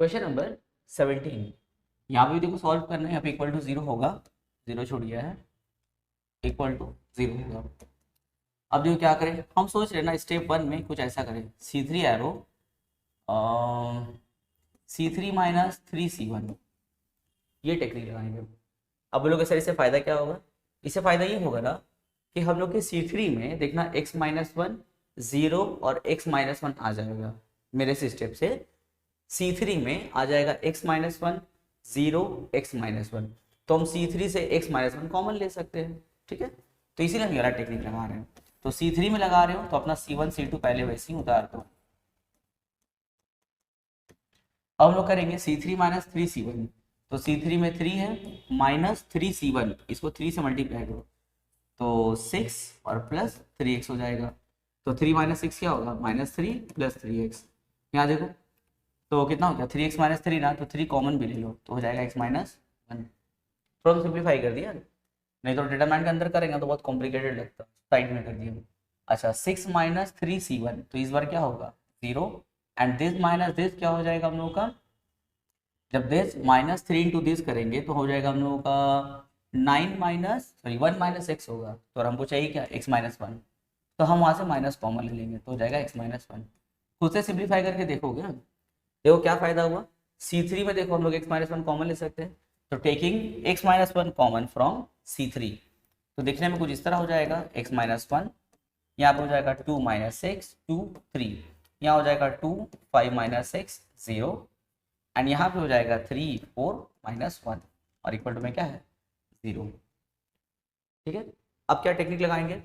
Question number 17। यहाँ पे भी देखो सॉल्व करना है। यहाँ पे इक्वल टू जीरो होगा, जीरो छूट गया है, इक्वल टू जीरो होगा। अब देखो क्या करें, हम सोच रहे हैं ना स्टेप वन में कुछ ऐसा करें, C3 arrow C3 minus 3C1, ये टेक्निक लगाएंगे। अब बोलोगे सर इससे फायदा क्या होगा? इससे फायदा ये होगा ना कि हम लोग के C3 में देखना x-1 0 और x-1 आ जाएगा। मेरे इस स्टेप से C3 में आ जाएगा x-1 0 x-1, तो हम C3 से x-1 कॉमन ले सकते हैं। ठीक है, तो इसीलिए हम ये वाला टेक्निक लगा रहे हैं। तो C3 में लगा रहे हो तो अपना C1 C2 पहले वैसे ही उतार दो। अब हम लोग करेंगे C3 माइनस 3C1, तो C3 में 3 है माइनस 3C1, इसको 3 से मल्टीप्लाई करो तो 6 और प्लस 3x हो जाएगा। तो 3 माइनस 6 क्या होगा? Minus 3 plus 3x। यहाँ देखो तो कितना हो गया? 3x माइनस 3 ना, तो 3 कॉमन भी ले लो तो हो जाएगा x-1। थोड़ा सिंप्लीफाई कर दिया, नहीं तो डिटरमिनेंट के अंदर करेंगे तो बहुत कॉम्प्लिकेटेड लगता है, साइड में कर दिया। अच्छा 6 माइनस 3C1, तो इस बार क्या होगा? 0, एंड दिस माइनस दिस क्या हो जाएगा हम लोगों का? जब दिस माइनस 3 इंटू दिस करेंगे तो हो जाएगा हम लोगों का 9 माइनस सॉरी 1 माइनस एक्स होगा। तो हमको चाहिए क्या? x-1, तो हम वहाँ से माइनस कॉमन ले लेंगे तो हो जाएगा x-1। खुद से सिंप्लीफाई करके देखोगे, देखो क्या फायदा हुआ। C3 में देखो हम लोग x-1 कॉमन ले सकते हैं, तो taking x-1 common from C3, तो देखने में कुछ इस तरह हो जाएगा। x-1 यहाँ पे हो जाएगा 2 माइनस 6 2 3, यहाँ हो जाएगा 2 5 माइनस 6 0, एंड यहाँ पे हो जाएगा 3 4 माइनस 1, और इक्वल टू में क्या है? 0। ठीक है, अब क्या टेक्निक लगाएंगे?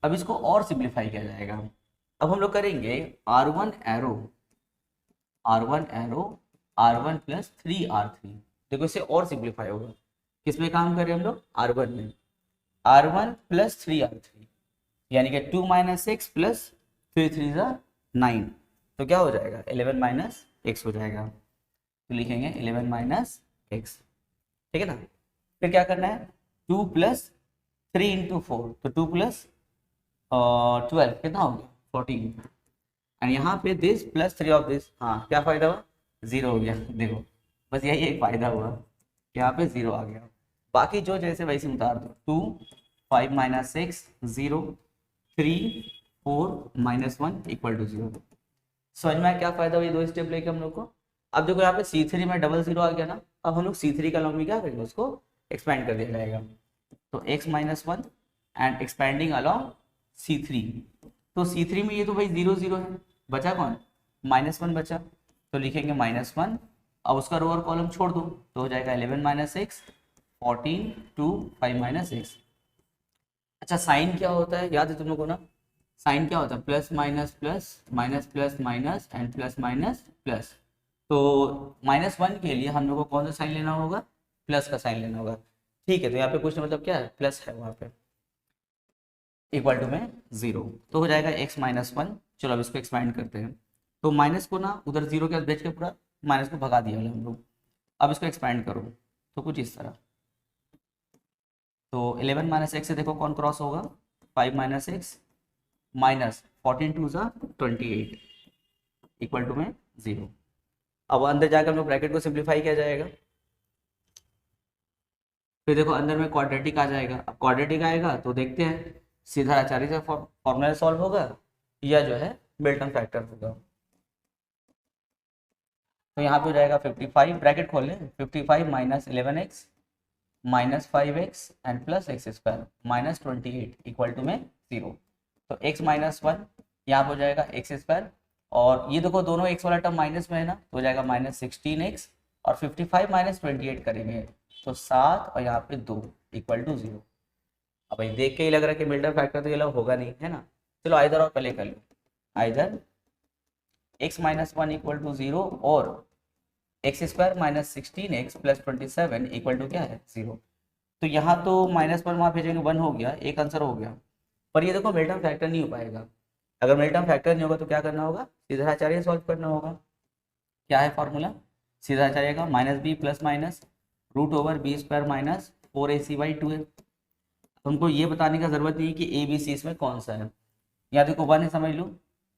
अब इसको और सिंप्लीफाई किया जाएगा। अब हम लोग करेंगे R1 arrow R1 plus 3R3। देखो इससे और सिंप्लीफाई होगा। किस में काम करें हम लोग? R1 में। R1 प्लस 3R3 यानी कि 2 माइनस 6 प्लस 3 3 9, तो क्या हो जाएगा? 11 माइनस एक्स हो जाएगा। तो लिखेंगे 11 माइनस एक्स। ठीक है ना, फिर क्या करना है? 2 प्लस 3 इंटू 4, तो 2 प्लस 12 कितना हो गया? 14, एंड यहाँ पे दिस प्लस 3 ऑफ दिस, हाँ क्या फायदा हुआ? 0 हो गया। देखो बस यही एक फायदा हुआ, यहाँ पे 0 आ गया। बाकी जो जैसे वैसे उतार दो। 2 5 माइनस 6 0 3 4 माइनस 1 इक्वल टू 0। समझ में आया क्या फायदा हुआ ये दो स्टेप लेके हम लोग को? अब देखो यहाँ पे C3 में डबल 0 आ गया ना, अब हम लोग C3 का लॉन्ग में क्या करेंगे? उसको एक्सपेंड कर दिया जाएगा। तो x-1 and expanding along C3, तो C3 में ये तो भाई 0 0 है, बचा कौन? -1 बचा, तो लिखेंगे -1। अब उसका रो और कॉलम छोड़ दो तो हो जाएगा 11 माइनस एक्स 14 2 5 माइनस एक्स। अच्छा साइन क्या होता है याद है तुम लोगों को ना? साइन क्या होता है? Plus minus plus minus plus minus and plus minus plus. तो -1 के लिए हम लोग को कौन सा साइन लेना होगा? प्लस का साइन लेना होगा। ठीक है, तो यहाँ पे कुछ मतलब क्या है? प्लस है वहाँ पे, इक्वल टू में 0, तो हो जाएगा x-1। चलो अब इसको एक्सपेंड करते हैं, तो माइनस को ना उधर 0 के साथ भेज के पूरा माइनस को भगा दिया हम लोग। अब इसको एक्सपेंड करो तो कुछ इस तरह, तो 11 माइनस एक्स से देखो कौन क्रॉस होगा? 5 minus x minus 14 2 28 equal to में 0। अब अंदर जाकर हम लोग ब्रैकेट को सिंप्लीफाई किया जाएगा, फिर देखो अंदर में क्वाड्रेटिक आ जाएगा। अब क्वाड्रेटिक आएगा तो देखते हैं सीधा आचार्य से फॉर्मूला सॉल्व होगा या जो है मिल्टन फैक्टर होगा। तो यहाँ पे हो जाएगा 55, ब्रैकेट खोल लें, 55 minus 11x minus 5x and plus x square minus 28 equal to में 0। तो x-1 यहाँ पे हो जाएगा एक्स स्क्वायर, और ये देखो दोनों x वाला टर्म माइनस में है ना, तो हो जाएगा माइनस 16x, और 55 माइनस 28 करेंगे तो 7 और यहाँ पे 2 इक्वल टू 0। अब भाई देख के ही लग रहा है कि मिल्टन फैक्टर तो ये लोग होगा नहीं, है ना? चलो आइदर और पहले कर लो, आइदर x-1 इक्वल टू 0 और x square minus 16x plus 27 equal to क्या है? 0। तो यहाँ तो माइनस पर वहाँ भेजेंगे 1 हो गया, एक आंसर हो गया, पर ये देखो मिल्टन फैक्टर नहीं हो पाएगा। अगर मिल्टन फैक्टर नहीं होगा तो क्या करना होगा? सीधाचार्य सॉल्व करना होगा। क्या है फॉर्मूला सीधाचार्य का? Minus b plus minus root over b square minus 4ac/2 है। तुमको ये बताने का जरूरत नहीं है कि ए बी सी इसमें कौन सा है। या देखो 1 है समझ लो,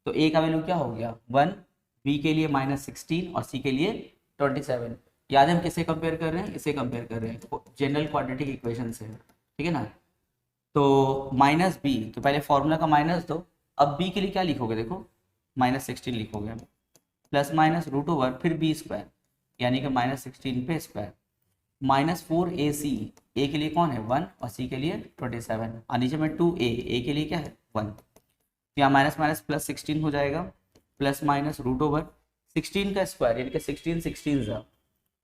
तो ए का वैल्यू क्या हो गया? 1, बी के लिए -16 और सी के लिए 27। याद है हम किससे कंपेयर कर रहे हैं, इसे कंपेयर कर रहे हैं जनरल क्वाड्रेटिक इक्वेशन से, ठीक है ना। तो माइनस बी, तो पहले फॉर्मूला का माइनस दो, अब बी के लिए क्या लिखोगे, देखो -16 लिखोगे, प्लस माइनस रूट ओवर फिर बी स्क्वायर, यानी कि -16 पे स्क्वायर, -4ac, ए के लिए कौन है 1 और सी के लिए 27, और नीचे में 2a, ए के लिए क्या है 1, तो यहाँ माइनस माइनस प्लस 16 हो जाएगा, प्लस माइनस रूट ओवर 16 का स्क्वायर, यानी कि 16 जा,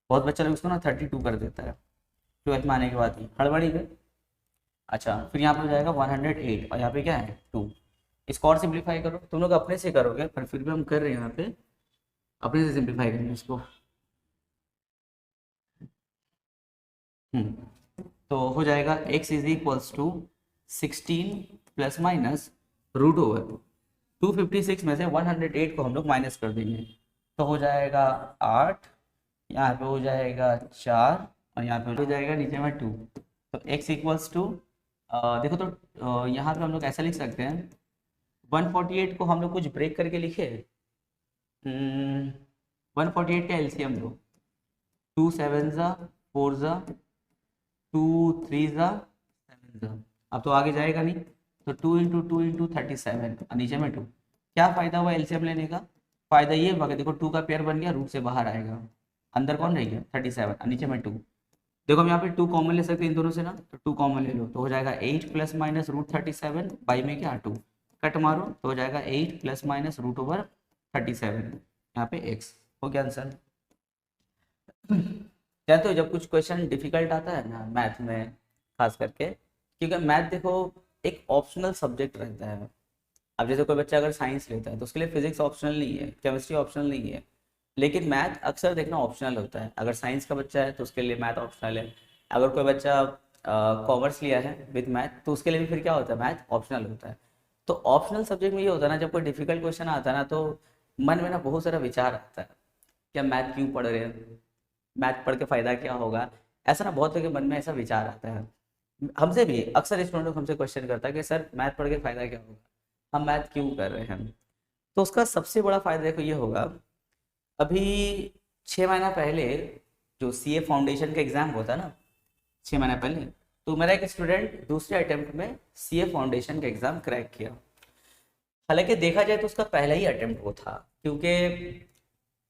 बहुत बच्चा लोग इसको ना 32 कर देता है 12th में आने के बाद ही, हड़बड़ी में। अच्छा, फिर यहाँ पर हो जाएगा 108 और यहाँ पे क्या है 2। इसको और सिंप्लीफाई करो, तुम लोग अपने से करोगे पर फिर भी हम कर रहे हैं यहाँ पे, अपने से सिंप्लीफाई करेंगे इसको। तो हो जाएगा x is equals to 16 plus minus root over 256 में से 108 को हम लोग माइनस कर देंगे, तो हो जाएगा 8, यहाँ पे हो जाएगा 4 और यहाँ पे हो जाएगा नीचे में 2। तो x इक्वल्स टू देखो, तो यहाँ पे हम लोग ऐसा लिख सकते हैं 148 को हम लोग कुछ ब्रेक करके लिखे, 148 का एलसीएम लो, 2 7 जा 4 जा 2 3 जा 7 जा, अब तो आगे जाएगा नहीं, तो 2 × 2 × 37 और नीचे में 2। क्या फ़ायदा हुआ एलसीएम लेने का, फ़ायदा ये हुआ कि देखो 2 का पेयर बन गया, रूट से बाहर आएगा, अंदर कौन रह गया 37 और नीचे में 2। देखो हम यहाँ पे 2 कॉमन ले सकते हैं इन दोनों से ना, तो 2 कॉमन ले लो, तो हो जाएगा 8 प्लस माइनस रूट 37 बाई में क्या 2, कट मारो तो हो जाएगा 8 प्लस माइनस रूट ओवर 37, यहाँ पे x हो गया आंसर। जानते हो जब कुछ क्वेश्चन डिफिकल्ट आता है ना मैथ में खास करके, क्योंकि मैथ देखो एक ऑप्शनल सब्जेक्ट रहता है। अब जैसे कोई बच्चा अगर साइंस लेता है तो उसके लिए फिजिक्स ऑप्शनल नहीं है, केमिस्ट्री ऑप्शनल नहीं है, लेकिन मैथ अक्सर देखना ऑप्शनल होता है। अगर साइंस का बच्चा है तो उसके लिए मैथ ऑप्शनल है, अगर कोई बच्चा कॉमर्स लिया है विद मैथ तो उसके लिए भी फिर क्या होता है मैथ ऑप्शनल होता है। तो ऑप्शनल सब्जेक्ट में ये होता है ना, जब कोई डिफिकल्ट क्वेश्चन आता है ना तो मन में ना बहुत सारा विचार आता है, क्या मैथ क्यों पढ़ रहे हैं, मैथ पढ़ के फ़ायदा क्या होगा, ऐसा ना बहुत लोगों के मन में ऐसा विचार आता है। हमसे भी अक्सर स्टूडेंट हमसे क्वेश्चन करता है कि सर मैथ पढ़ के फ़ायदा क्या होगा, हम मैथ क्यों कर रहे हैं। तो उसका सबसे बड़ा फ़ायदा देखो ये होगा, अभी 6 महीना पहले जो सीए फाउंडेशन का एग्ज़ाम होता है ना, 6 महीना पहले, तो मेरा एक स्टूडेंट दूसरे अटेम्प्ट में सीए फाउंडेशन का एग्ज़ाम क्रैक किया। हालांकि देखा जाए तो उसका पहला ही अटेम्प्ट वो था, क्योंकि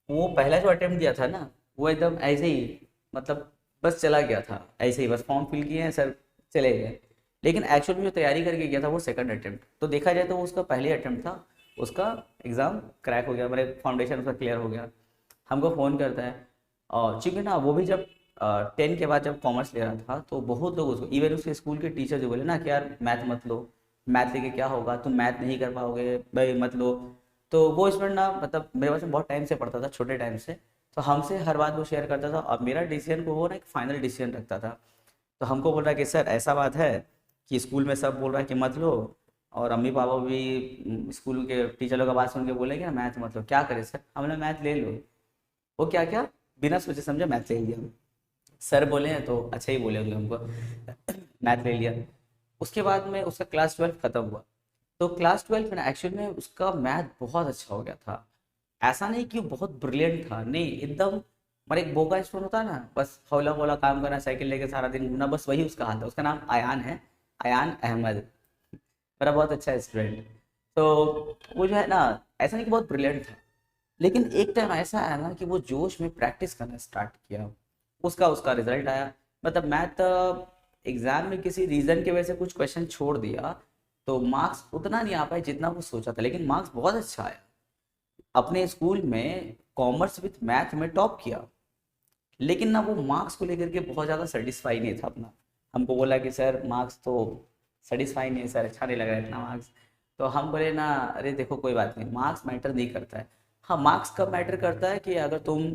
वो पहला जो अटेम्प्ट दिया था ना वो एकदम ऐसे ही, मतलब बस चला गया था ऐसे ही, बस फॉर्म फिल किए हैं सर चले गए। लेकिन एक्चुअल में जो तैयारी करके गया था वो सेकंड अटेम्प्ट, तो देखा जाए तो वो उसका पहले अटेम्प्ट था, उसका एग्ज़ाम क्रैक हो गया, मेरे फाउंडेशन उसका क्लियर हो गया। हमको फ़ोन करता है, और चूँकि ना वो भी जब 10 के बाद जब कॉमर्स ले रहा था तो बहुत लोग उसको, इवन उसके स्कूल के टीचर जो बोले ना कि यार मैथ मत लो, मैथ लेके क्या होगा, तुम मैथ नहीं कर पाओगे भाई मत लो। तो वो स्टूडेंट ना मतलब मेरे पास में बहुत टाइम से पढ़ता था, छोटे टाइम से, तो हमसे हर बात वो शेयर करता था, और मेरा डिसीजन को वो ना एक फाइनल डिसीजन रखता था। तो हमको बोल रहा है कि सर ऐसा बात है कि स्कूल में सब बोल रहा है कि मत लो, और अम्मी पापा भी स्कूल के टीचर लोग का बात सुन के बोले कि ना मैथ मत लो, क्या करें सर, हमने मैथ ले लो। वो क्या क्या बिना सोचे समझे मैथ ले लिया, सर बोले हैं तो अच्छा ही बोले होंगे हमको, मैथ ले लिया। उसके बाद में उसका क्लास 12 खत्म हुआ, तो क्लास 12 में ना एक्चुअल में उसका मैथ बहुत अच्छा हो गया था। ऐसा नहीं कि वो बहुत ब्रिलियंट था, नहीं एकदम, हमारे एक बोका स्टूडेंट होता है ना, बस हौला हौला काम करना, साइकिल लेके सारा दिन घूमना, बस वही उसका हाल था। उसका नाम अयान है, अयान अहमद, मेरा बहुत अच्छा स्टूडेंट। तो वो जो है ना ऐसा नहीं कि बहुत ब्रिलियंट था, लेकिन एक टाइम ऐसा आया ना कि वो जोश में प्रैक्टिस करना स्टार्ट किया, उसका उसका रिजल्ट आया। मतलब मैथ एग्जाम में किसी रीज़न की वजह से कुछ क्वेश्चन छोड़ दिया तो मार्क्स उतना नहीं आ पाए जितना वो सोचा था, लेकिन मार्क्स बहुत अच्छा आया। अपने स्कूल में कॉमर्स विथ मैथ में टॉप किया, लेकिन ना वो मार्क्स को लेकर के बहुत ज़्यादा सेटिस्फाई नहीं था अपना। हमको बोला कि सर मार्क्स तो सेटिस्फाई नहीं है सर, अच्छा नहीं लग रहा है इतना मार्क्स। तो हम बोले ना अरे देखो कोई बात नहीं, मार्क्स मैटर नहीं करता है। हाँ मार्क्स कब मैटर करता है कि अगर तुम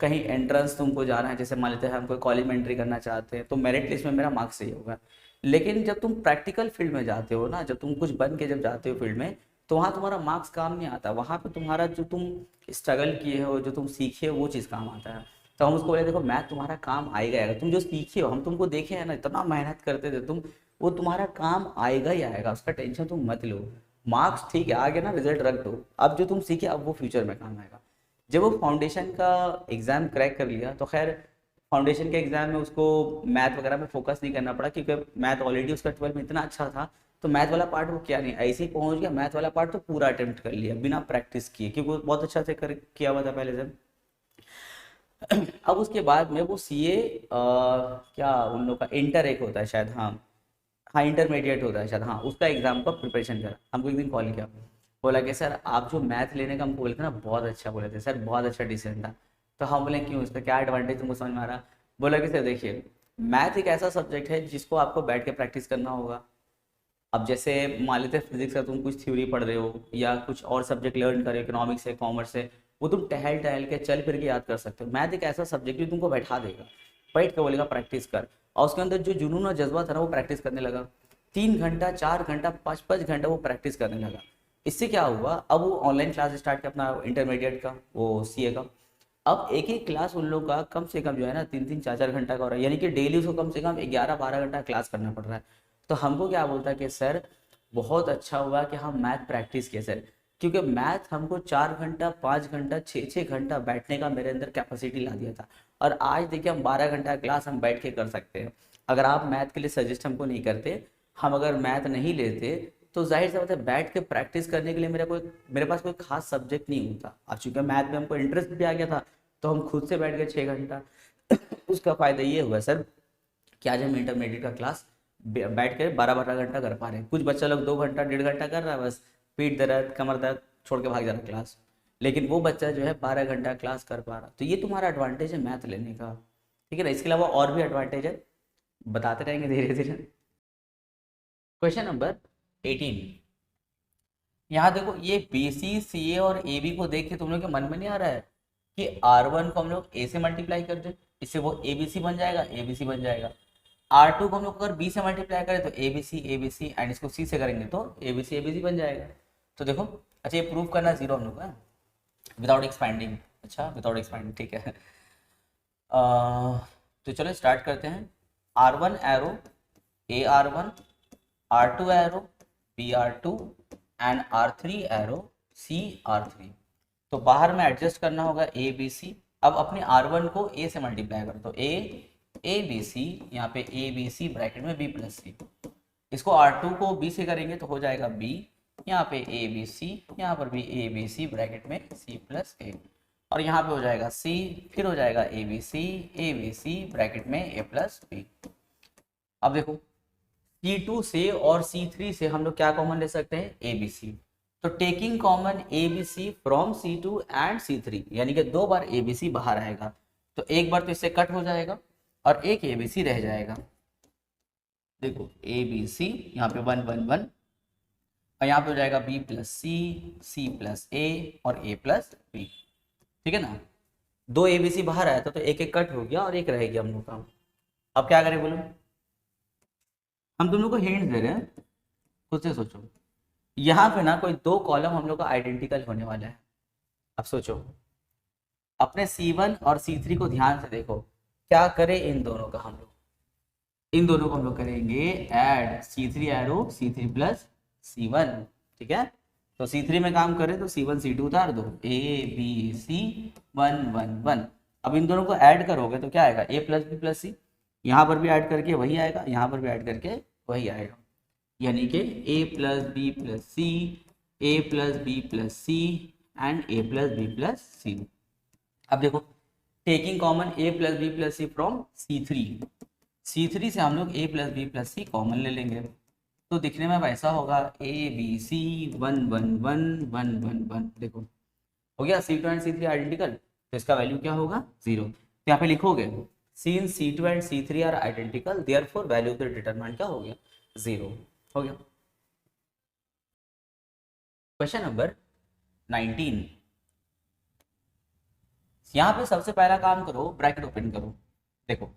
कहीं एंट्रेंस तुमको जाना है, जैसे मान लेते हैं हम कोई कॉलेज में एंट्री करना चाहते हैं तो मेरिट लिस्ट में मेरा मार्क्स सही होगा। लेकिन जब तुम प्रैक्टिकल फील्ड में जाते हो ना, जब तुम कुछ बन के जब जाते हो फील्ड में, तो वहाँ तुम्हारा मार्क्स काम नहीं आता, वहाँ पे तुम्हारा जो तुम स्ट्रगल किए हो, जो तुम सीखे हो वो चीज़ काम आता है। तो हम उसको बोले देखो मैथ तुम्हारा काम आएगा आएगा, तुम जो सीखे हो, हम तुमको देखे हैं ना इतना मेहनत करते थे तुम, वो तुम्हारा काम आएगा ही आएगा, उसका टेंशन तुम मत लो। मार्क्स ठीक है आ गया ना, रिजल्ट रख दो, अब जो तुम सीखे अब वो फ्यूचर में काम आएगा। जब वो फाउंडेशन का एग्ज़ाम क्रैक कर लिया तो खैर फाउंडेशन के एग्ज़ाम में उसको मैथ वगैरह में फोकस नहीं करना पड़ा, क्योंकि मैथ ऑलरेडी उसका 12 में इतना अच्छा था। तो मैथ वाला पार्ट वो किया नहीं, ऐसे ही पहुंच गया, मैथ वाला पार्ट तो पूरा अटेम्प्ट कर लिया बिना प्रैक्टिस किए, क्योंकि वो बहुत अच्छा से कर किया हुआ था पहले से। अब उसके बाद में वो सीए क्या उन लोग का इंटर एक होता है शायद, हाँ हाँ इंटरमीडिएट होता है शायद, हाँ उसका एग्जाम का प्रिपरेशन करा। हमको एक दिन कॉल किया, बोला कि सर आप जो मैथ लेने का हमको बोले थे ना, बहुत अच्छा बोले थे सर, बहुत अच्छा डिसीजन था। तो हम बोले क्यों, इसका क्या एडवांटेज तुमको समझ में आ रहा? बोला कि सर देखिए, मैथ एक ऐसा सब्जेक्ट है जिसको आपको बैठ के प्रैक्टिस करना होगा। अब जैसे मान लेते हैं फिजिक्स का तुम कुछ थ्योरी पढ़ रहे हो या कुछ और सब्जेक्ट लर्न कर रहे हो, इकोनॉमिक्स है, कॉमर्स है, वो तुम टहल टहल के चल फिर के याद कर सकते हो। मैथ एक ऐसा सब्जेक्ट जो तुमको बैठा देगा, बैठ के बोलेगा प्रैक्टिस कर, और उसके अंदर जो जुनून और जज्बा था ना वो प्रैक्टिस करने लगा। 3 घंटा 4 घंटा 5 5 घंटा वो प्रैक्टिस करने लगा। इससे क्या हुआ, अब वो ऑनलाइन क्लास स्टार्ट किया अपना इंटरमीडिएट का, वो सीए का। अब एक एक क्लास उन लोगों का कम से कम जो है ना 3 3 4 4 घंटा का हो रहा है, यानी कि डेली उसको कम से कम 11 12 घंटा क्लास करना पड़ रहा है। तो हमको क्या बोलता है कि सर बहुत अच्छा हुआ कि हम मैथ प्रैक्टिस किए सर, क्योंकि मैथ हमको 4 घंटा 5 घंटा 6 6 घंटा बैठने का मेरे अंदर कैपेसिटी ला दिया था। और आज देखिए हम 12 घंटा क्लास हम बैठ के कर सकते हैं। अगर आप मैथ के लिए सजेस्ट हमको नहीं करते, हम अगर मैथ नहीं लेते, तो जाहिर सा बात है बैठ के प्रैक्टिस करने के लिए मेरे पास कोई खास सब्जेक्ट नहीं होता। अब चूंकि मैथ में हमको इंटरेस्ट भी आ गया था, तो हम खुद से बैठ गए 6 घंटा। उसका फायदा ये हुआ सर कि आज हम इंटरमीडिएट का क्लास बैठ कर 12 12 घंटा कर पा रहे हैं। कुछ बच्चा लोग 2 घंटा 1.5 घंटा कर रहा है, बस पीठ दर्द कमर दर्द छोड़ के भाग जा रहा है क्लास। लेकिन वो बच्चा जो है 12 घंटा क्लास कर पा रहा। तो ये तुम्हारा एडवांटेज है मैथ लेने का, ठीक है ना। इसके अलावा और भी एडवांटेज है, बताते रहेंगे धीरे धीरे। क्वेश्चन नंबर 18, यहाँ देखो ये बी सी सी ए और ए बी को देख के तुम लोग के मन में नहीं आ रहा है कि R1 को हम लोग ए से मल्टीप्लाई कर दें, इससे वो ए बी सी बन जाएगा, ए बी सी बन जाएगा। R2 को हम लोग अगर बी से मल्टीप्लाई करें तो ए बी सी, एंड इसको सी से करेंगे तो ए बी सी बन जाएगा। तो देखो, अच्छा ये प्रूव करना जीरो हम लोग का, विदाउट एक्सपैंडिंग। अच्छा विदाउट एक्सपैंडिंग, ठीक है। तो चलो स्टार्ट करते हैं। R1 arrow a R1, R2 arrow b R2 and R3 arrow c R3। तो बाहर में एडजस्ट करना होगा ए बी सी। अब अपने R1 को ए से मल्टीप्लाई करो तो ए बी सी, यहाँ पे ए बी सी ब्रैकेट में बी प्लस सी। इसको R2 को बी से करेंगे तो हो जाएगा बी, यहाँ पे ए बी सी, यहाँ पर भी ए बी सी ब्रैकेट में सी प्लस ए, और यहाँ पे हो जाएगा सी, फिर हो जाएगा ए बी सी ब्रैकेट में ए प्लस बी। अब देखो C2 से और C3 से हम लोग क्या कॉमन ले सकते हैं, ए बी सी। तो taking common A B C from C2 and C3, यानी कि 2 बार ए बी सी बाहर आएगा, तो एक बार तो इससे कट हो जाएगा और एक ए बी सी रह जाएगा। देखो ए बी सी, यहाँ पे 1 1 1, और यहाँ पे हो जाएगा बी प्लस सी प्लस ए और ए प्लस बी, ठीक है ना। 2 ए बी सी बाहर आया था तो एक एक कट हो गया और एक रह गया हम लोग का। अब क्या करें बोलो, हम तुम लोग को हिंट दे रहे हैं, खुद से सोचो। यहाँ पे ना कोई 2 कॉलम हम लोग का आइडेंटिकल होने वाला है। अब सोचो, अपने C1 और C3 को ध्यान से देखो, क्या करें इन दोनों का हम लोग, इन दोनों को हम लोग करेंगे add C3 arrow C3 plus C1, ठीक है। तो C3 में काम करें तो C1 C2 उतार दो, A B C 1 1 1। अब इन दोनों को ऐड करोगे तो क्या आएगा, A plus B plus c, यहाँ पर भी ऐड करके वही आएगा, यहाँ पर भी ऐड करके वही आएगा, यानी कि A plus B plus C, A plus B plus C and A plus B plus C. अब देखो taking common A plus B plus C from C3 से हम लोग A plus B plus C common ले लेंगे, तो दिखने में वैसा होगा ए बी सी 1 1 1 1 1 1। देखो हो गया C2 एंड C3 आइडेंटिकल, तो इसका वैल्यू क्या होगा 0। तो यहाँ पे लिखोगे since C2 and C3 are identical therefore value of the determinant क्या हो गया 0 हो गया। क्वेश्चन नंबर 19, यहाँ पे सबसे पहला काम करो ब्रैकेट ओपन करो। देखो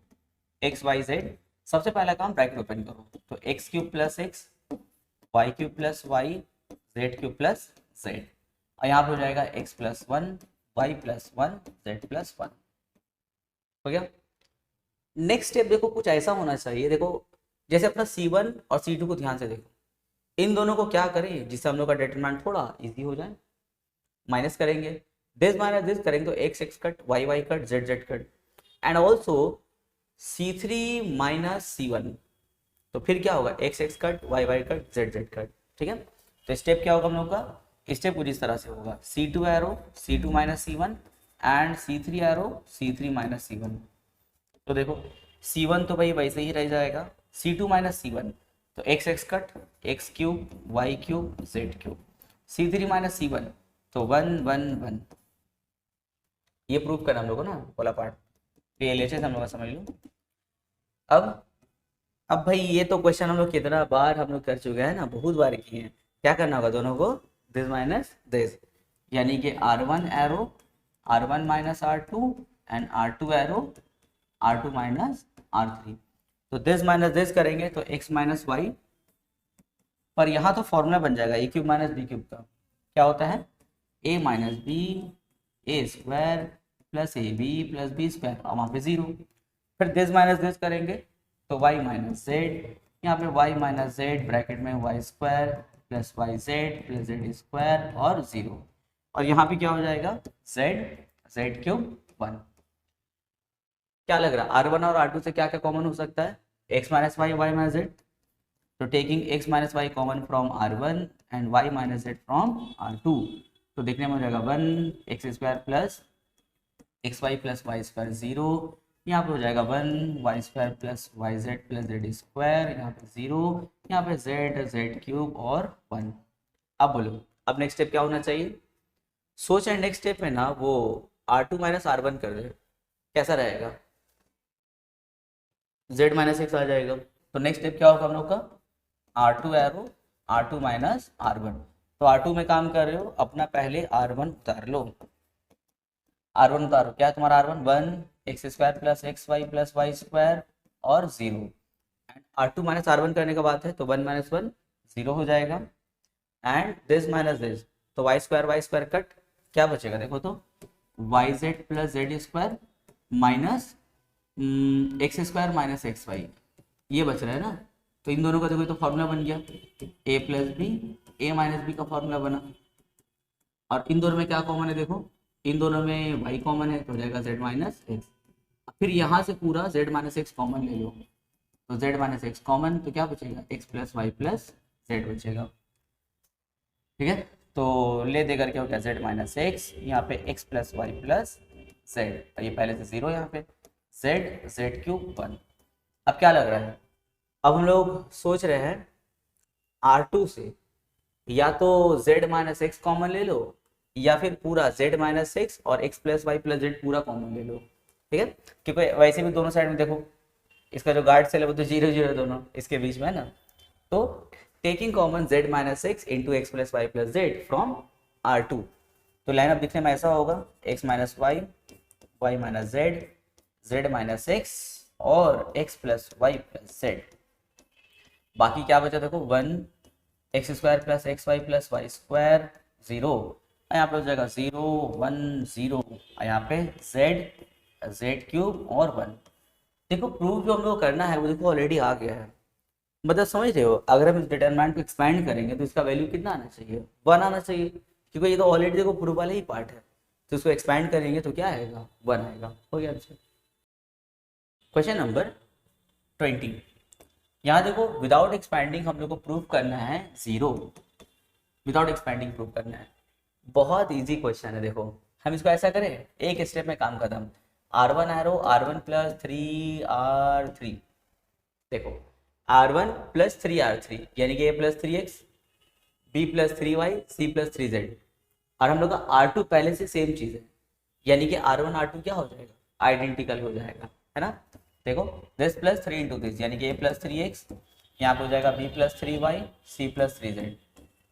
एक्स वाई जेड, सबसे पहला काम ब्रैकेट ओपन करो, तो x cube plus x, y cube plus Y, z cube plus z, और यहाँ पे हो जाएगा x plus 1 y plus 1 z plus 1, हो गया। नेक्स्ट स्टेप देखो कुछ ऐसा होना चाहिए, देखो जैसे अपना C1 और C2 को ध्यान से देखो, इन दोनों को क्या करें जिससे हम लोग का डिटरमिनेंट थोड़ा इजी हो जाए, माइनस करेंगे। दिस माइनस दिस करेंगे तो x x cut, y y cut, z z cut, and also C3 minus C1, तो फिर क्या होगा, x x cut, y y cut, z z cut. ठीक है, तो स्टेप क्या होगा हम लोग का, स्टेप कुछ इस तरह से होगा, C2 arrow C2 minus C1 and C3 arrow C3 minus C1। तो देखो C1 तो भाई वैसे ही रह जाएगा, C2 माइनस C1 तो x x cut, x cube, y cube, z cube, C3 minus C1 तो 1 1 1। ये प्रूव करना हम लोग को ना वाला पार्ट, तो ये LHS हम लोग का समझ लो। अब अब भाई ये तो क्वेश्चन हम लोग कितना बार हम लोग कर चुके हैं ना, बहुत बार किए हैं। क्या करना होगा दोनों को, दिस माइनस दिस, यानी कि R1 arrow R1 minus R2 and R2 arrow R2 minus R3। तो दिस माइनस दिस करेंगे तो x माइनस वाई, पर यहाँ तो फॉर्मूला बन जाएगा a cube minus B cube का। क्या होता है, a minus b a square plus A b plus b square, और वहाँ पे 0। फिर दिस माइनस दिस करेंगे तो y माइनस जेड, यहाँ पे y माइनस जेड ब्रैकेट में y square plus Y Z plus Z square और 0, और यहाँ पे क्या हो जाएगा, जेड क्यूब 1। क्या लग रहा है, R1 और R2 से क्या क्या कॉमन हो सकता है, x minus Y, Y minus Z, तो taking x minus Y common from R1 and y minus Z from R2, तो देखने में हो जाएगा 1 x square plus x Y plus Y square 0, यहाँ पे हो जाएगा 1 Y square plus Y Z plus Z square, यहाँ पे 0, यहाँ पे जेड क्यूब और 1। अब बोलो अब नेक्स्ट स्टेप क्या होना चाहिए, सोच एंड नेक्स्ट स्टेप में ना वो R2 माइनस R1 कर दे, कैसा रहेगा, z माइनस एक्स आ जाएगा। तो नेक्स्ट स्टेप क्या होगा हम लोग का, R2 arrow R2 minus R1, तो R2 में काम कर रहे हो अपना पहले R1 उतार लो, R1 उतारो, क्या तुम्हारा R1 1 x square plus x Y plus Y square और 0, एंड R2 माइनस R1 करने का बात है तो 1 माइनस 1 0 हो जाएगा, एंड दिस माइनस दिस तो वाई स्क्वायर कट, क्या बचेगा देखो तो y Z plus Z square minus x square minus x y, ये बच रहा है ना। तो इन दोनों का देखो तो फॉर्मूला बन गया a plus b, a minus b का फॉर्मूला बना, और इन दोनों में क्या कॉमन है देखो, इन दोनों में y कॉमन है तो हो जाएगा z माइनस एक्स, फिर यहाँ से पूरा z माइनस एक्स कॉमन ले लो, तो z माइनस एक्स कॉमन तो क्या बचेगा, x plus y plus z बचेगा। ठीक है, तो ले दे करके हो गया z माइनस एक्स, यहाँ पे x plus y plus z, ये पहले से 0 यहाँ पे जेड क्यूब 1। अब क्या लग रहा है, अब हम लोग सोच रहे हैं R2 से या तो z माइनस एक्स कॉमन ले लो, या फिर पूरा z माइनस एक्स और x plus y plus z पूरा कॉमन ले लो। ठीक है, क्योंकि वैसे भी दोनों साइड में देखो इसका जो गार्ड सेल है वो तो 0 0 दोनों इसके बीच में है ना, तो taking common z minus x into x plus y plus z from R2, तो लाइन अप दिखने में ऐसा होगा x minus Y, Y minus z, z minus x और x plus y plus z. बाकी क्या बचा देखो 1 x square plus x Y plus Y square 0, यहाँ पे हो जाएगा 0 1 0, यहाँ पे जेड क्यूब और 1। देखो प्रूफ जो हम लोग करना है वो देखो ऑलरेडी आ गया है, मतलब समझ रहे हो, अगर हम इस डिटरमिनेंट को एक्सपेंड करेंगे तो इसका वैल्यू कितना आना चाहिए, 1 आना चाहिए, क्योंकि ये तो ऑलरेडी देखो प्रूफ वाला ही पार्ट है, तो इसको एक्सपेंड करेंगे तो क्या आएगा 1 आएगा। हो गया आंसर। क्वेश्चन नंबर 20, यहाँ देखो विदाउट एक्सपेंडिंग हम लोग को प्रूव करना है 0, विदाउट एक्सपेंडिंग प्रूव करना है, बहुत इजी क्वेश्चन है। देखो हम इसको ऐसा करें, एक स्टेप में काम खत्म, R1 arrow R1 plus 3R3, देखो R1 प्लस 3R3 यानी कि a plus 3x, b plus 3y, c plus 3z, और हम लोग का R2 पहले से सेम चीज है, यानी कि R1 R2 क्या हो जाएगा, आइडेंटिकल हो जाएगा, है ना। देखो दिस प्लस 3 इंटू दिस यानी कि a प्लस 3x, यहाँ पे हो जाएगा b plus 3y, c plus 3z,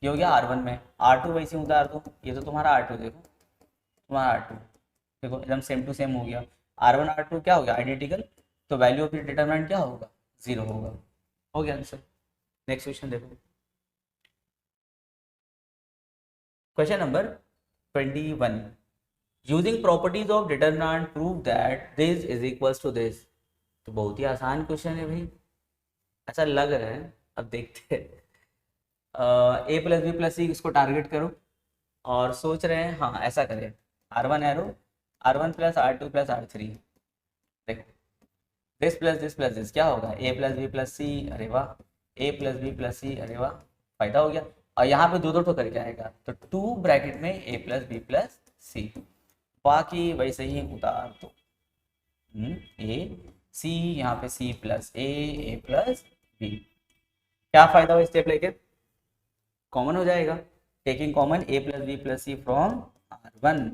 ये हो गया R1 में। R2 वैसे उतार दो, ये तो तुम्हारा R2 देखो, तुम्हारा R2 देखो एकदम सेम टू सेम हो गया, R1 R2 क्या हो गया आइडेंटिकल, तो वैल्यू ऑफ द डिटरमिनेंट क्या होगा 0 होगा। हो गया आंसर। नेक्स्ट क्वेश्चन देखो, question number 21, using properties of determinant prove that this is equals to this. तो बहुत ही आसान क्वेश्चन है भाई, ऐसा लग रहा है, अब देखते हैं। a प्लस बी प्लस सी इसको टारगेट करो और सोच रहे हैं, हाँ ऐसा करें, R1 arrow R1 plus R2 plus R3, देखो दिस प्लस दिस क्या होगा, ए प्लस बी प्लस सी, अरे वाह, ए प्लस बी प्लस सी, अरे वाह, फायदा हो गया। और यहाँ पे दो दो ठो करके आएगा तो 2 ब्रैकेट में a plus B plus c, बाकी वैसे ही उतार दो, ए सी, यहाँ पे c plus a plus b. क्या फायदा हो स्टेप लेके, कॉमन हो जाएगा, taking common A plus B plus C from R1,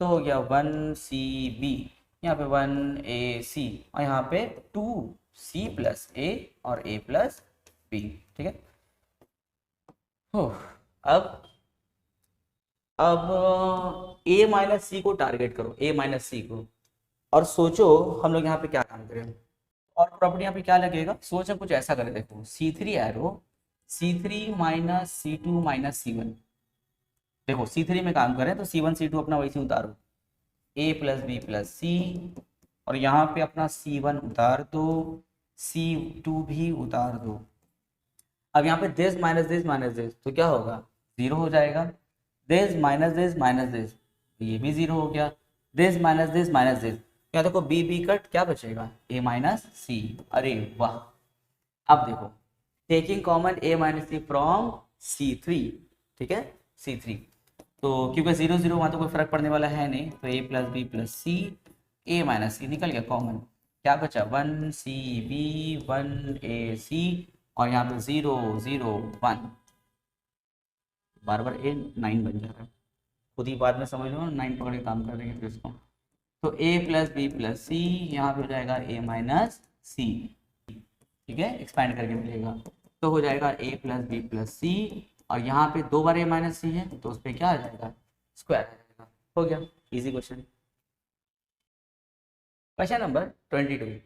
तो हो गया 1 CB, यहाँ पे 1AC, और यहाँ पे 2C प्लस ए और A प्लस बी, ठीक है। हो अब A माइनस सी को टारगेट करो, A माइनस सी को, और सोचो हम लोग यहाँ पे क्या काम करें, और प्रॉपर्टी यहाँ पे क्या लगेगा, सोचो कुछ ऐसा करें, देखो C3 arrow C3 minus C2 minus C1, देखो C3 में काम करें तो C1 C2 अपना वैसे उतारो, ए प्लस बी प्लस सी, और यहाँ पे अपना C1 उतार दो, C2 भी उतार दो। अब यहाँ पे दिस माइनस दिस तो क्या होगा, जीरो हो जाएगा, दिस माइनस दिस ये भी जीरो हो गया, दिस माइनस दिस, क्या देखो बी बी कट, क्या बचेगा ए माइनस सी, अरे वाह। अब देखो taking common a minus c from C3, ठीक है C3, तो क्योंकि 0 0 वहाँ तो कोई फर्क पड़ने वाला है नहीं, तो ए प्लस बी प्लस सी, ए माइनस सी निकल गया कॉमन, क्या बचा 1CB 1AC, और यहाँ पे 0 0 1, बार बार ए 9 बन जा रहा है, खुद ही बाद में समझ लो, 9 पकड़ के काम कर देंगे फिर इसको, तो ए प्लस बी प्लस सी, यहाँ पे हो जाएगा ए माइनस सी, ठीक है, एक्सपैंड करके मिलेगा, तो हो जाएगा ए प्लस बी प्लस सी, और यहाँ पे 2 बार ए माइनस सी है तो उस पर क्या आ जाएगा, स्क्वायर आ जाएगा, हो गया easy question. Question number 22,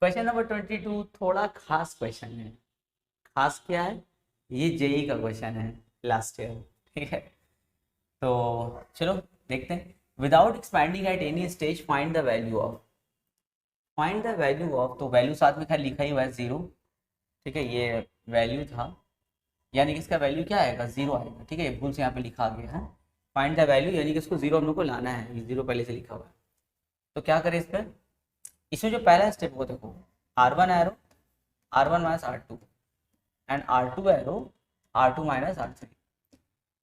question number 22 थोड़ा खास क्वेश्चन है, खास क्या है, ये जेई का क्वेश्चन है लास्ट ईयर, ठीक है, तो चलो देखते हैं, without expanding at any stage find the value of, find the value of, तो वैल्यू साथ में खैर लिखा ही हुआ है 0, ठीक है, ये वैल्यू था, यानी कि इसका वैल्यू क्या आएगा, 0 आएगा, ठीक है, भूल से यहाँ पे लिखा गया है, फाइंड द वैल्यू, यानी कि इसको 0 हम लोग को लाना है, ये 0 पहले से लिखा हुआ है, तो क्या करें इस पर, इसमें जो पहला स्टेप वो देखो, R1 arrow R1 minus R2 and R2 arrow R2 minus R3,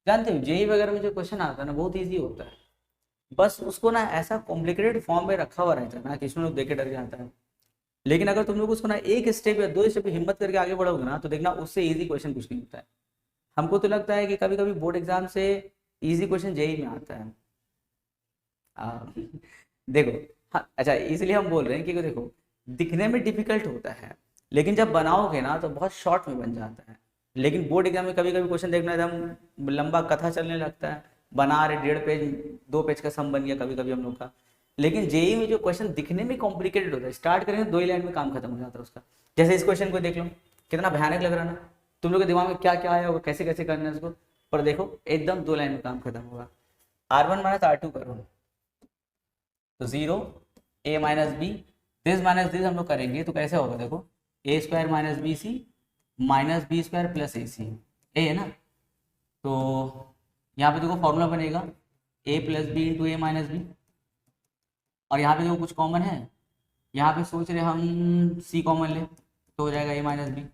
जानते हो जेई वगैरह में जो क्वेश्चन आता है ना बहुत ईजी होता है, बस उसको ना ऐसा कॉम्प्लिकेटेड फॉर्म में रखा हुआ रहता है ना कि इसमें लोग देख के डर जाता है, लेकिन अगर तुम लोग उसको ना एक स्टेप या 2 स्टेप हिम्मत करके आगे बढ़ोगे ना तो देखना उससे इजी क्वेश्चन कुछ नहीं होता है। हमको तो लगता है कि कभी कभी बोर्ड एग्जाम से इजी क्वेश्चन जेई में आता है, देखो, हाँ अच्छा इसलिए हम बोल रहे हैं कि देखो दिखने में डिफिकल्ट होता है, लेकिन जब बनाओगे ना तो बहुत शॉर्ट में बन जाता है, लेकिन बोर्ड एग्जाम में कभी कभी क्वेश्चन देखना एकदम लंबा कथा चलने लगता है, बना रहे 1.5 पेज 2 पेज का सम बन गया कभी कभी हम लोग का, लेकिन जेई में जो क्वेश्चन दिखने में कॉम्प्लिकेटेड होता है, स्टार्ट करेंगे 2 ही लाइन में काम खत्म हो जाता है उसका, जैसे इस क्वेश्चन को देख लो कितना भयानक लग रहा है ना, तुम लोग के दिमाग में क्या क्या आया होगा, कैसे कैसे करना है इसको, पर देखो एकदम 2 लाइन में काम खत्म होगा। R1 माइनस R2 करो तो 0 a माइनस बी, दिस हम लोग करेंगे तो कैसे होगा, देखो A square minus B C minus B square plus A C, A है ना, तो यहाँ पे देखो फॉर्मूला बनेगा A plus B into A minus B, और यहाँ पे देखो कुछ कॉमन है, यहाँ पे सोच रहे हम सी कॉमन ले तो हो जाएगा ए माइनस बी,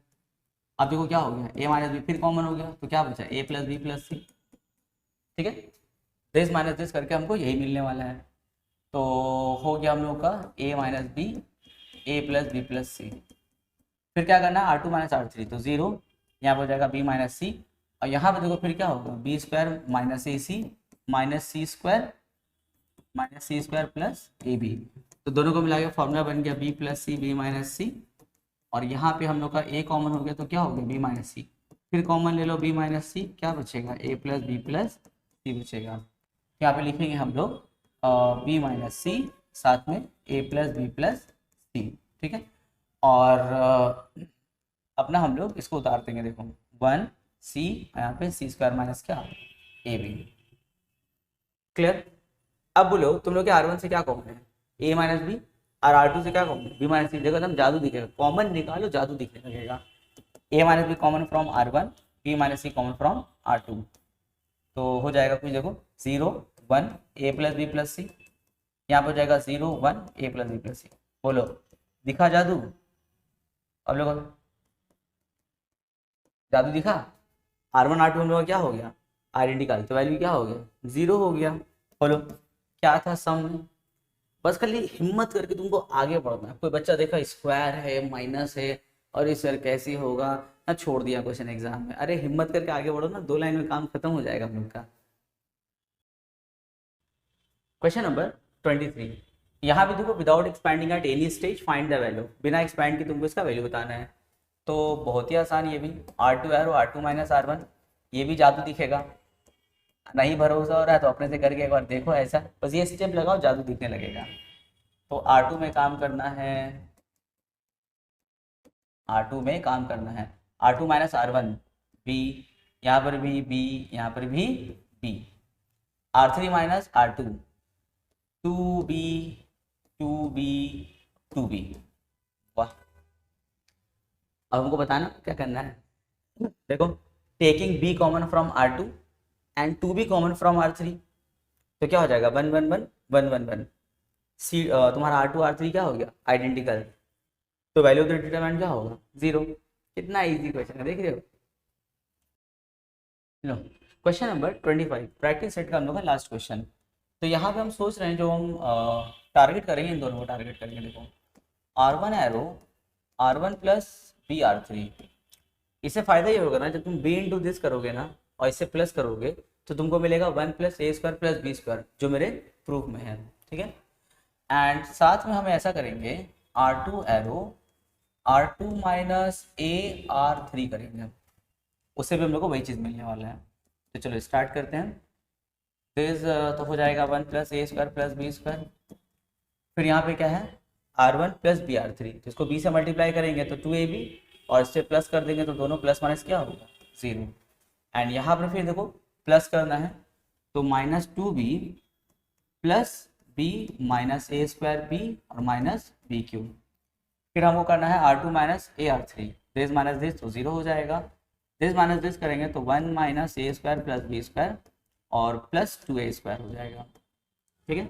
अब देखो क्या हो गया ए माइनस बी फिर कॉमन हो गया तो क्या बचा ए प्लस बी प्लस सी, ठीक है, दिस माइनस दिस करके हमको यही मिलने वाला है, तो हो गया हम लोग का ए माइनस बी ए प्लस बी प्लस सी, फिर क्या करना है R2 माइनस R3 तो 0, यहाँ पर हो जाएगा b माइनस सी, और यहाँ पर देखो फिर क्या होगा B square minus A C minus C square plus A B, तो दोनों को मिला के फॉर्मूला बन गया b plus C B minus C, और यहाँ पे हम लोग का a कॉमन हो गया तो क्या हो गया b माइनस सी, फिर कॉमन ले लो b माइनस सी, क्या बचेगा a प्लस बी प्लस सी बचेगा, यहाँ पे लिखेंगे हम लोग b माइनस सी साथ में a प्लस बी प्लस सी, ठीक है, और अपना हम लोग इसको उतार देंगे, देखो 1c यहाँ पे सी स्क्वायर माइनस क्या ए बी, क्लियर। अब बोलो तुम लोग के R1 से क्या कॉमन है a माइनस बी, और R2 से क्या कॉमन है b माइनस सी, देखो एकदम जादू दिखेगा, कॉमन निकालो जादू दिखने लगेगा, a minus b common from R1 b minus c common from R2, तो हो जाएगा कुछ देखो 0 1 a plus B plus c, यहाँ पर हो जाएगा 0 1 a plus B plus c. बोलो दिखा जादू? अब लोग जादू दिखा? R1 R2 हम लोग का क्या हो गया, आइडेंटिकल, तो वैल्यू क्या हो गया 0 हो गया। बोलो क्या था सम में? बस खाली हिम्मत करके तुमको आगे बढ़ना है। कोई बच्चा देखा स्क्वायर है माइनस है और ये सर कैसे होगा ना, छोड़ दिया क्वेश्चन एग्जाम में। अरे हिम्मत करके आगे बढ़ो ना, 2 लाइन में काम खत्म हो जाएगा हम लोग का। क्वेश्चन नंबर 23, यहाँ पे देखो without expanding at any stage find the value, बिना एक्सपैंड के तुमको इसका वैल्यू बताना है। तो बहुत ही आसान, ये भी R2 arrow R2 minus R1, ये भी जादू दिखेगा। नहीं भरोसा हो रहा है तो अपने से करके एक बार देखो ऐसा, बस ये स्टेप लगाओ जादू दिखने लगेगा। तो R2 में काम करना है, R2 में काम करना है, R2 माइनस R1 B, यहाँ पर भी B, यहाँ पर भी B, R3 minus R2 2B 2B 2B। वाह, अब हमको बताना क्या करना है। देखो taking B common from R2 and 2B common from R3, तो क्या हो जाएगा 1 1 1 1 1 1 सी, तुम्हारा R2 R3 क्या हो गया आइडेंटिकल, तो वैल्यू ऑफ द डिटरमिनेंट क्या होगा 0। कितना इजी क्वेश्चन है, देख रहे हो। लो क्वेश्चन नंबर 25, प्रैक्टिस सेट का हम लोग का लास्ट क्वेश्चन। तो यहाँ पे हम सोच रहे हैं जो हम टारगेट करेंगे, इन दोनों को टारगेट करेंगे। देखो R1 arrow R1 plus B R3, इससे फायदा ये होगा ना, जब तुम b इंटू दिस करोगे ना और इससे प्लस करोगे तो तुमको मिलेगा 1 प्लस ए स्क्वायर प्लस बी स्क्वायर, जो मेरे प्रूफ में है, ठीक है। एंड साथ में हम ऐसा करेंगे R2 arrow R2 minus A R3 करेंगे, उससे भी हम लोग को वही चीज़ मिलने वाला है। तो चलो स्टार्ट करते हैं। दिस तो हो जाएगा 1 प्लस ए स्क्वायर प्लस बी स्क्वायर, फिर यहाँ पे क्या है R1 प्लस बी R3, तो इसको b से मल्टीप्लाई करेंगे तो 2ab, और इससे प्लस कर देंगे तो दोनों प्लस माइनस क्या होगा 0। एंड यहाँ पर फिर देखो प्लस करना है तो minus 2b plus b minus ए स्क्वायर b और माइनस बी क्यूब, फिर हमको करना है R2 minus A R3, this minus this तो 0 हो जाएगा, दिस माइनस दिस करेंगे तो 1 माइनस ए स्क्वायर प्लस बी स्क्वायर और प्लस 2a स्क्वायर हो जाएगा, ठीक है।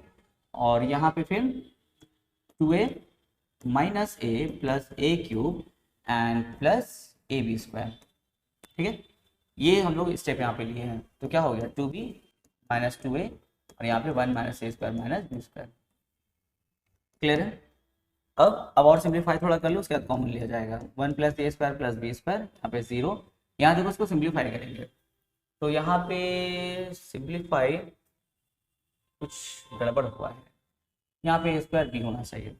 और यहाँ पे फिर 2a minus a plus a cube and plus A b square, ठीक है। ये हम लोग स्टेप यहाँ पे लिए हैं, तो क्या हो गया 2b माइनस 2a और यहाँ पे 1 माइनस ए square minus B square. Clear है? अब और सिंप्लीफाई थोड़ा कर लो, उसके बाद कॉमन लिया जाएगा 1 प्लस ए स्क्वायर प्लस बी स्क्वायर, यहाँ पे 0। यहाँ देखो उसको सिंप्लीफाई करेंगे तो यहाँ पे सिंप्लीफाई कुछ गड़बड़ हुआ है, यहाँ पे ए स्क्वायर बी होना चाहिए।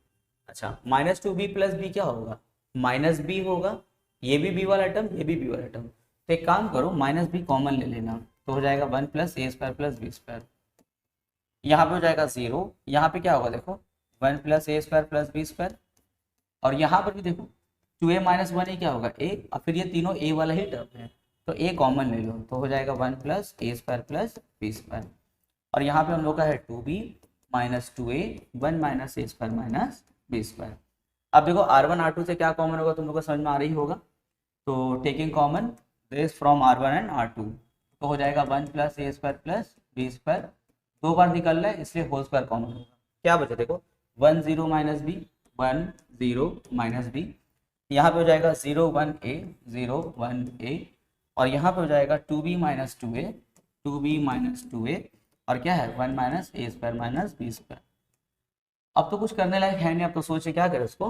अच्छा माइनस 2b प्लस बी क्या होगा माइनस बी होगा, ये भी बी वाला टर्म ये भी बी वाला टर्म, तो एक काम करो माइनस बी कॉमन ले लेना, तो हो जाएगा 1 प्लस ए स्क्वायर प्लस बी स्क्वायर, यहाँ पे हो जाएगा 0, यहाँ पे क्या होगा देखो 1 प्लस ए स्क्वायर प्लस बी स्क्वायर, और यहाँ पर भी देखो 2a माइनस 1 क्या होगा a, और फिर ये तीनों a वाला ही टर्म है तो a कॉमन ले लो, तो हो जाएगा 1 प्लस ए स्क्वायर प्लस बी स्क्वायर, और यहाँ पे हम लोग का है 2b माइनस 2a 1 माइनस ए स्क्वायर माइनस बी स्क्वायर। अब देखो R1 R2 से क्या कॉमन होगा तुम लोग को समझ में आ रही होगा, तो taking common this from R1 and R2, तो हो जाएगा 1 प्लस ए स्क्वायर प्लस बी स्क्वायर, 2 बार निकल रहा है इसलिए होल स्क्वायर कॉमन होगा, क्या बचा देखो 1 0 माइनस बी 1 0 माइनस बी, यहाँ पे हो जाएगा 0 1 a 0 1 a, और यहाँ पे हो जाएगा 2b minus 2a 2b minus 2a, और क्या है 1 माइनस ए स्क्वायर माइनस बी स्क्वायर। अब तो कुछ करने लायक है नहीं, अब तो सोचे क्या करें उसको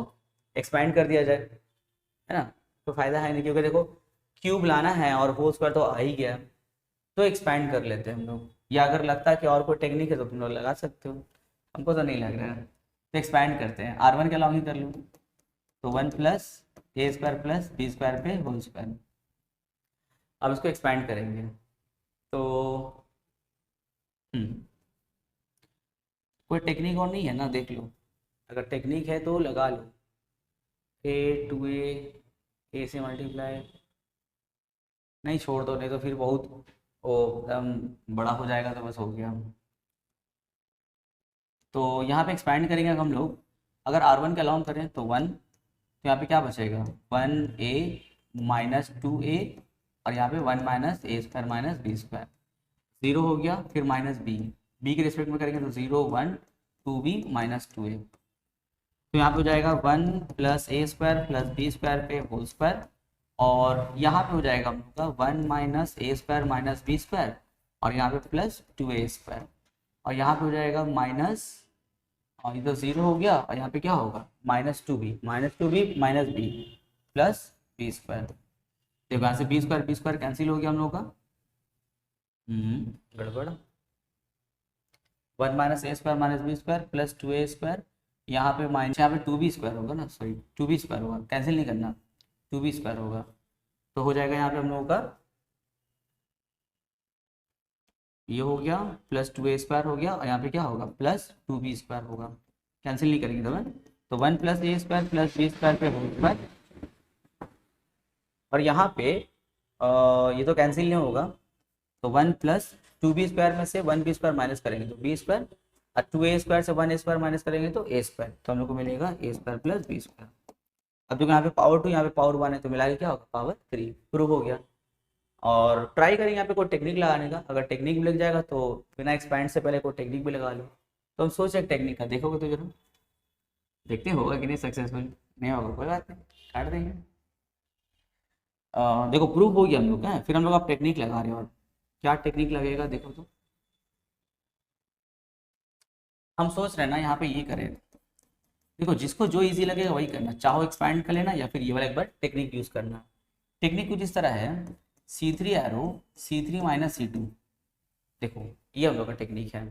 एक्सपैंड कर दिया जाए, है ना, तो फायदा है नहीं, क्योंकि देखो क्यूब लाना है और होल स्क्वायर तो आ ही गया, तो एक्सपैंड कर लेते हैं हम लोग, या अगर लगता है कि और कोई टेक्निक है तो तुम लोग लगा सकते हो, हमको तो नहीं लग रहा है, तो एक्सपैंड करते हैं R1 के अलाउ ही कर लो, तो 1 प्लस ए स्क्वायर प्लस बी स्क्वायर पे होल स्क्वायर। अब इसको एक्सपैंड करेंगे तो कोई टेक्निक और नहीं है ना, देख लो, अगर टेक्निक है तो लगा लो, a 2a ए से मल्टीप्लाई, नहीं छोड़ दो, नहीं तो फिर बहुत वो एकदम बड़ा हो जाएगा, तो बस हो गया। तो यहाँ पे एक्सपैंड करेंगे हम लोग, अगर R1 के अलाउ करें तो 1, तो यहाँ पे क्या बचेगा 1a माइनस 2a, और यहाँ पे 1 माइनस ए स्क्वायर माइनस बी स्क्वायर, 0 हो गया, फिर माइनस b बी के रिस्पेक्ट में करेंगे तो 0 1 2b माइनस 2a, तो यहाँ पे हो जाएगा 1 प्लस ए स्क्वायर प्लस बी स्क्वायर पे होल स्क्वायर, और यहाँ पे हो जाएगा हम लोग का 1 माइनस ए स्क्वायर माइनस बी स्क्वायर, और यहाँ पे प्लस 2a स्क्वायर, और यहाँ पे हो जाएगा माइनस, और इधर 0 हो गया, और यहाँ पे क्या होगा minus 2b minus b plus b square. देखो यहाँ से बी स्क्वायर कैंसिल हो गया हम लोग का, गड़बड़, 1 माइनस ए square minus B square plus 2a square, यहाँ पे माइनस, यहाँ पे 2b स्क्वायर होगा ना, सॉरी 2b स्क्वायर होगा, कैंसिल नहीं करना, 2b स्क्वायर होगा, तो हो जाएगा यहाँ पे हम लोगों का ये हो गया प्लस 2a स्क्वायर हो गया, और यहाँ पे क्या होगा प्लस 2b स्क्वायर होगा, कैंसिल नहीं करेंगे तो 1 प्लस ए स्क्वायर प्लस बी स्क्वायर पे होल स्क्वायर, और यहाँ पे ये तो कैंसिल नहीं होगा, तो 1 प्लस 2b स्क्वायर में से 1b स्क्वायर माइनस करेंगे तो b स्क्वायर, और 2a स्क्वायर से 1a स्क्वायर माइनस करेंगे तो a स्क्वायर, तो हम लोग को मिलेगा a square plus b square. अब जो यहाँ पे पावर 2 यहाँ पे पावर 1 है, तो मिला के क्या होगा पावर 3, प्रूव हो गया। और ट्राई करेंगे यहाँ पे कोई टेक्निक लगाने का, अगर टेक्निक भी लग जाएगा तो बिना एक्सपैंड से पहले कोई टेक्निक भी लगा लो, तो हम सोच एक टेक्निक का देखोगे तो जरूर देखते होगा कि नहीं, सक्सेसफुल नहीं होगा कोई बात नहीं, काट देंगे। देखो प्रूफ हो गया हम लोग, फिर हम लोग आप टेक्निक लगा रहे हो, और क्या टेक्निक लगेगा देखो तो, हम सोच रहे हैं ना यहाँ पे ये करें, देखो जिसको जो इजी लगेगा वही करना, चाहो एक्सपैंड कर लेना या फिर ये वाला एक बार टेक्निक यूज करना। टेक्निक कुछ इस तरह है, C3 arrow C3 minus C2, देखो ये हम लोग का टेक्निक है,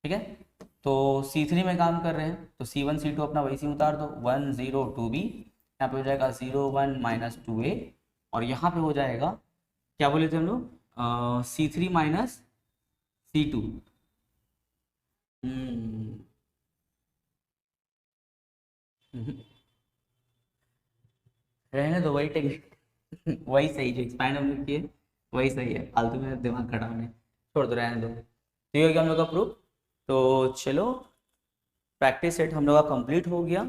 ठीक है। तो C3 में काम कर रहे हैं तो C1 C2 अपना वैसे ही उतार दो, 1 0 2b, यहाँ पे हो जाएगा 0 1 माइनस 2a, और यहाँ पे हो जाएगा क्या बोले थे हम लोग C3 माइनस C2, रहने दो, वही टेक्निक वही सही, जो एक्सपैंड हम लोग किए वही सही है, फालतू में दिमाग खड़ा होने, छोड़ दो रहने दो। तो ये हो गया हम लोग का प्रूफ। तो चलो प्रैक्टिस सेट हम लोग का कंप्लीट हो गया,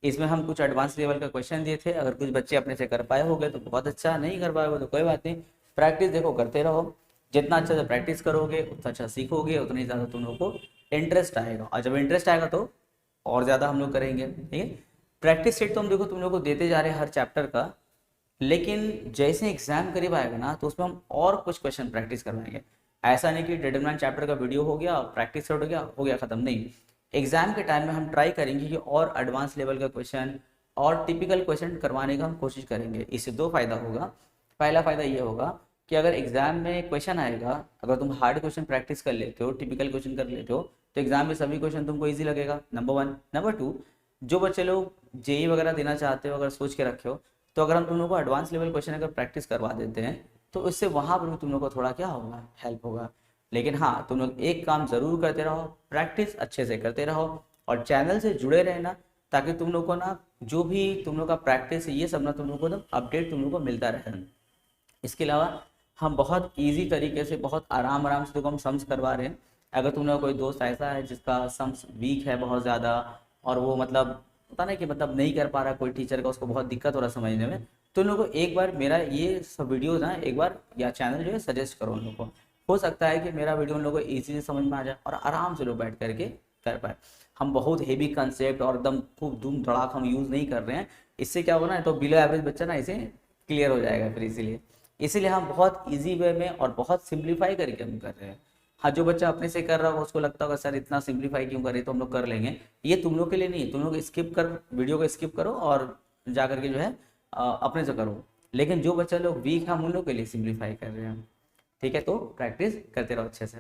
इसमें हम कुछ एडवांस लेवल का क्वेश्चन दिए थे, अगर कुछ बच्चे अपने से कर पाए होंगे तो बहुत अच्छा, नहीं कर पाए हो तो कोई बात नहीं, प्रैक्टिस देखो करते रहो, जितना अच्छा से प्रैक्टिस करोगे उतना अच्छा सीखोगे, उतना ही ज़्यादा तुम लोग को इंटरेस्ट आएगा, और जब इंटरेस्ट आएगा तो और ज़्यादा हम लोग करेंगे, ठीक है। प्रैक्टिस सेट तो हम देखो तुम लोग को देते जा रहे हैं हर चैप्टर का, लेकिन जैसे एग्जाम करीब आएगा ना तो उसमें हम और कुछ क्वेश्चन प्रैक्टिस करवाएंगे, ऐसा नहीं कि डिटरमिनेंट चैप्टर का वीडियो हो गया प्रैक्टिस सेट हो गया खत्म, नहीं, एग्जाम के टाइम में हम ट्राई करेंगे कि और एडवांस लेवल का क्वेश्चन और टिपिकल क्वेश्चन करवाने का हम कोशिश करेंगे। इससे दो फायदा होगा, पहला फायदा ये होगा कि अगर एग्जाम में क्वेश्चन आएगा, अगर तुम हार्ड क्वेश्चन प्रैक्टिस कर लेते हो, टिपिकल क्वेश्चन कर लेते हो, तो एग्जाम में सभी क्वेश्चन तुमको ईजी लगेगा, नंबर 1। नंबर 2, जो बच्चे लोग जेई वगैरह देना चाहते हो, अगर सोच के रखे हो, तो अगर हम तुम लोग को एडवांस लेवल क्वेश्चन अगर प्रैक्टिस करवा देते हैं तो इससे वहाँ पर भी तुम लोग को थोड़ा क्या होगा, हेल्प होगा। लेकिन हाँ, तुम लोग एक काम जरूर करते रहो, प्रैक्टिस अच्छे से करते रहो, और चैनल से जुड़े रहना, ताकि तुम लोग को ना जो भी तुम लोग का प्रैक्टिस है ये सब ना तुम लोग को अपडेट तुम लोग को मिलता रहे। इसके अलावा हम बहुत ईजी तरीके से, बहुत आराम से तुमको हम सम्स करवा रहे हैं। अगर तुम लोग कोई दोस्त ऐसा है जिसका सम्स वीक है बहुत ज़्यादा, और वो मतलब पता नहीं कि मतलब नहीं कर पा रहा, कोई टीचर का उसको बहुत दिक्कत हो रहा समझने में, तो उन लोगों को एक बार मेरा ये सब वीडियो ना एक बार या चैनल जो है सजेस्ट करो उन लोगों को, हो सकता है कि मेरा वीडियो उन लोगों को ईजी से समझ में आ जाए और आराम से लोग बैठ करके कर पाए। हम बहुत हेवी कंसेप्ट और एकदम खूब धूम धड़ाक हम यूज़ नहीं कर रहे हैं, इससे क्या होगा ना, तो बिलो एवरेज बच्चा ना इसे क्लियर हो जाएगा फिर, इसीलिए हम बहुत ईजी वे में और बहुत सिंप्लीफाई करके हम कर रहे हैं। हाँ, जो बच्चा अपने से कर रहा होगा उसको लगता होगा सर इतना सिंप्लीफाई क्यों कर रहे, तो हम लोग कर लेंगे, ये तुम लोग के लिए नहीं, तुम लोग स्किप कर, वीडियो को स्किप करो और जा करके जो है अपने से करो। लेकिन जो बच्चा लोग वीक है हम उन लोग के लिए सिंप्लीफाई कर रहे हैं, ठीक है। तो प्रैक्टिस करते रहो अच्छे से।